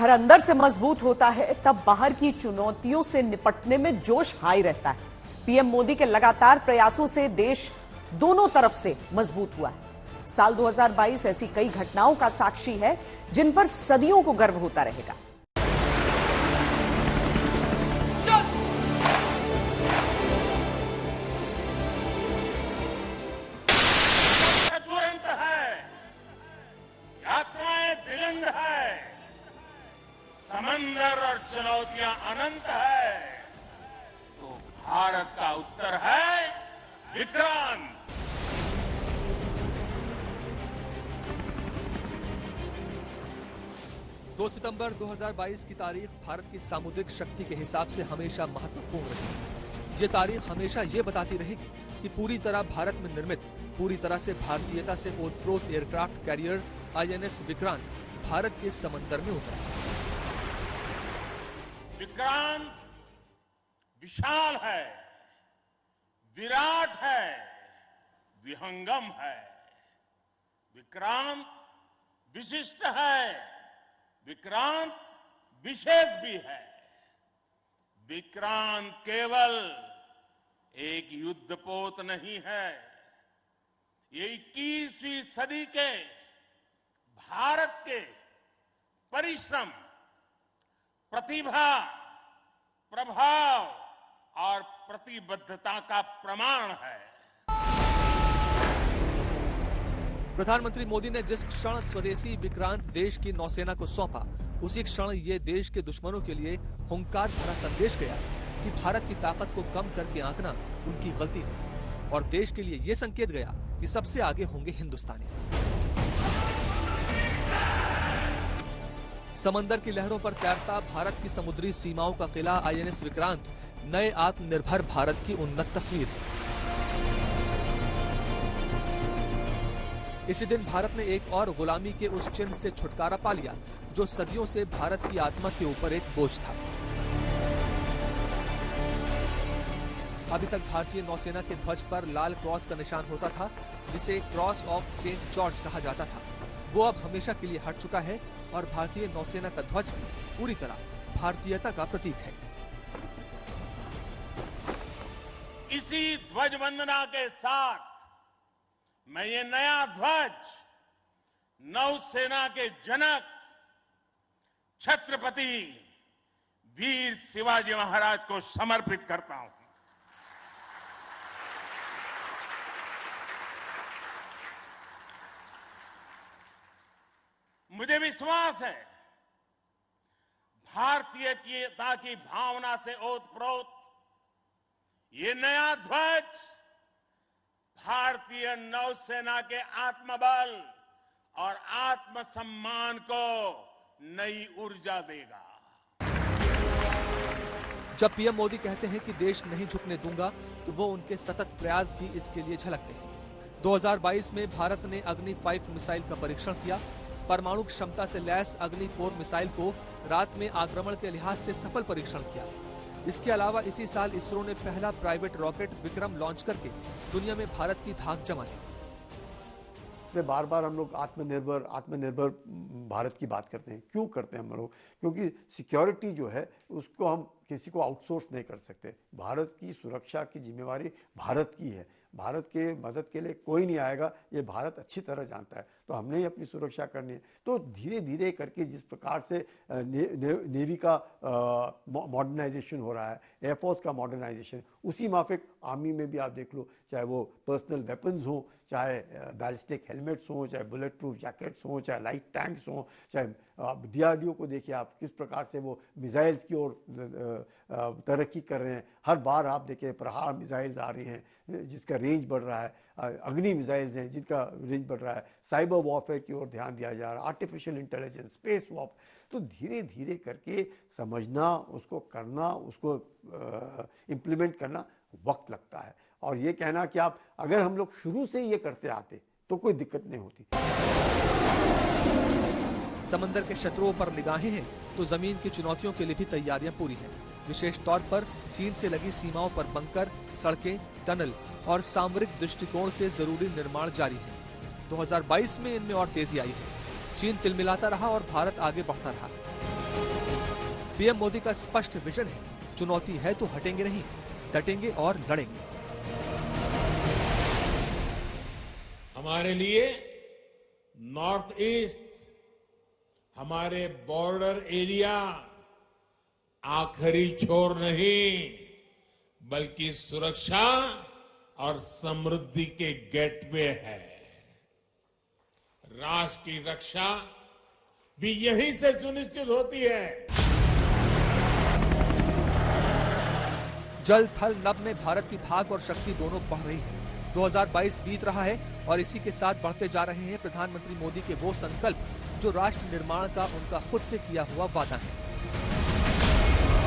घर अंदर से मजबूत होता है तब बाहर की चुनौतियों से निपटने में जोश हाई रहता है। पीएम मोदी के लगातार प्रयासों से देश दोनों तरफ से मजबूत हुआ है। साल 2022 ऐसी कई घटनाओं का साक्षी है जिन पर सदियों को गर्व होता रहेगा। समंदर और चुनौतियां अनंत है, तो भारत का उत्तर है विक्रांत। दो सितंबर 2022 की तारीख भारत की सामुद्रिक शक्ति के हिसाब से हमेशा महत्वपूर्ण रही। ये तारीख हमेशा ये बताती रहेगी कि पूरी तरह भारत में निर्मित, पूरी तरह से भारतीयता से ओतप्रोत aircraft carrier INS Vikrant Bharat के समंदर में उतरा। विक्रांत विशाल है, विराट है, विहंगम है। विक्रांत विशिष्ट है, विक्रांत विशेष भी है। विक्रांत केवल एक युद्धपोत नहीं है, ये 21वीं सदी के भारत के परिश्रम, प्रतिभा, प्रभाव और प्रतिबद्धता का प्रमाण है। प्रधानमंत्री मोदी ने जिस क्षण स्वदेशी विक्रांत देश की नौसेना को सौंपा, उसी क्षण ये देश के दुश्मनों के लिए हुंकार भरा संदेश गया कि भारत की ताकत को कम करके आंकना उनकी गलती है, और देश के लिए ये संकेत गया कि सबसे आगे होंगे हिंदुस्तानी। समंदर की लहरों पर तैरता भारत की समुद्री सीमाओं का किला INS विक्रांत नए आत्मनिर्भर भारत की उन्नत तस्वीर है। इसी दिन भारत ने एक और गुलामी के उस चिन्ह से छुटकारा पा लिया जो सदियों से भारत की आत्मा के ऊपर एक बोझ था। अभी तक भारतीय नौसेना के ध्वज पर लाल क्रॉस का निशान होता था, जिसे क्रॉस ऑफ सेंट जॉर्ज कहा जाता था। वो अब हमेशा के लिए हट चुका है और भारतीय नौसेना का ध्वज पूरी तरह भारतीयता का प्रतीक है। इसी ध्वज वंदना के साथ मैं ये नया ध्वज नौसेना के जनक छत्रपति वीर शिवाजी महाराज को समर्पित करता हूं। मुझे विश्वास है भारतीयता की भावना से ओतप्रोत ये नया ध्वज भारतीय नौसेना के आत्मबल और आत्मसम्मान को नई ऊर्जा देगा। जब पीएम मोदी कहते हैं कि देश नहीं झुकने दूंगा, तो वो उनके सतत प्रयास भी इसके लिए झलकते हैं। 2022 में भारत ने अग्नि 5 मिसाइल का परीक्षण किया। परमाणु क्षमता से लैस अग्नि 4 मिसाइल को रात में आक्रमण के लिहाज से सफल परीक्षण किया। इसके अलावा इसी साल इसरो ने पहला प्राइवेट रॉकेट विक्रम लॉन्च करके दुनिया में भारत की धाक जमाई। बार बार हम लोग आत्मनिर्भर भारत की बात करते हैं। क्यों करते हैं हम लोग? क्योंकि सिक्योरिटी जो है उसको हम किसी को आउटसोर्स नहीं कर सकते। भारत की सुरक्षा की जिम्मेवारी भारत की है। भारत के मदद के लिए कोई नहीं आएगा, ये भारत अच्छी तरह जानता है। तो हमने ही अपनी सुरक्षा करनी है। तो धीरे धीरे करके जिस प्रकार से नेवी का मॉडर्नाइजेशन हो रहा है, एयरफोर्स का मॉडर्नाइजेशन, उसी माफिक आर्मी में भी आप देख लो, चाहे वो पर्सनल वेपन्स हो, चाहे बैलिस्टिक हेलमेट्स हो, चाहे बुलेट प्रूफ जैकेट्स हो, चाहे लाइट टैंक्स हो, चाहे DRDO को देखिए आप किस प्रकार से वो मिसाइल्स की ओर तरक्की कर रहे हैं। हर बार आप देखिए प्रहार मिसाइल्स आ रही हैं जिसका रेंज बढ़ रहा है, अग्नि मिसाइल्स हैं जिनका रेंज बढ़ रहा है, साइबर वॉरफेयर की ओर ध्यान दिया जा रहा है, आर्टिफिशियल इंटेलिजेंस, स्पेस वॉर। तो धीरे धीरे करके समझना, उसको करना, उसको इम्प्लीमेंट करना वक्त लगता है। और ये कहना कि आप अगर हम लोग शुरू से ये करते आते तो कोई दिक्कत नहीं होती। समंदर के शत्रुओं पर निगाहें हैं तो जमीन की चुनौतियों के लिए भी तैयारियां पूरी हैं। विशेष तौर पर चीन से लगी सीमाओं पर बंकर, सड़कें, टनल और सामरिक दृष्टिकोण से जरूरी निर्माण जारी है। 2022 में इनमें और तेजी आई है। चीन तिलमिलाता रहा और भारत आगे बढ़ता रहा। पीएम मोदी का स्पष्ट विजन है, चुनौती है तो हटेंगे नहीं, डटेंगे और लड़ेंगे। हमारे लिए नॉर्थ ईस्ट, हमारे बॉर्डर एरिया आखिरी छोर नहीं, बल्कि सुरक्षा और समृद्धि के गेटवे है। राष्ट्र की रक्षा भी यहीं से सुनिश्चित होती है। जल थल नभ में भारत की धाक और शक्ति दोनों बढ़ रही है। 2022 बीत रहा है और इसी के साथ बढ़ते जा रहे हैं प्रधानमंत्री मोदी के वो संकल्प जो राष्ट्र निर्माण का उनका खुद से किया हुआ वादा है।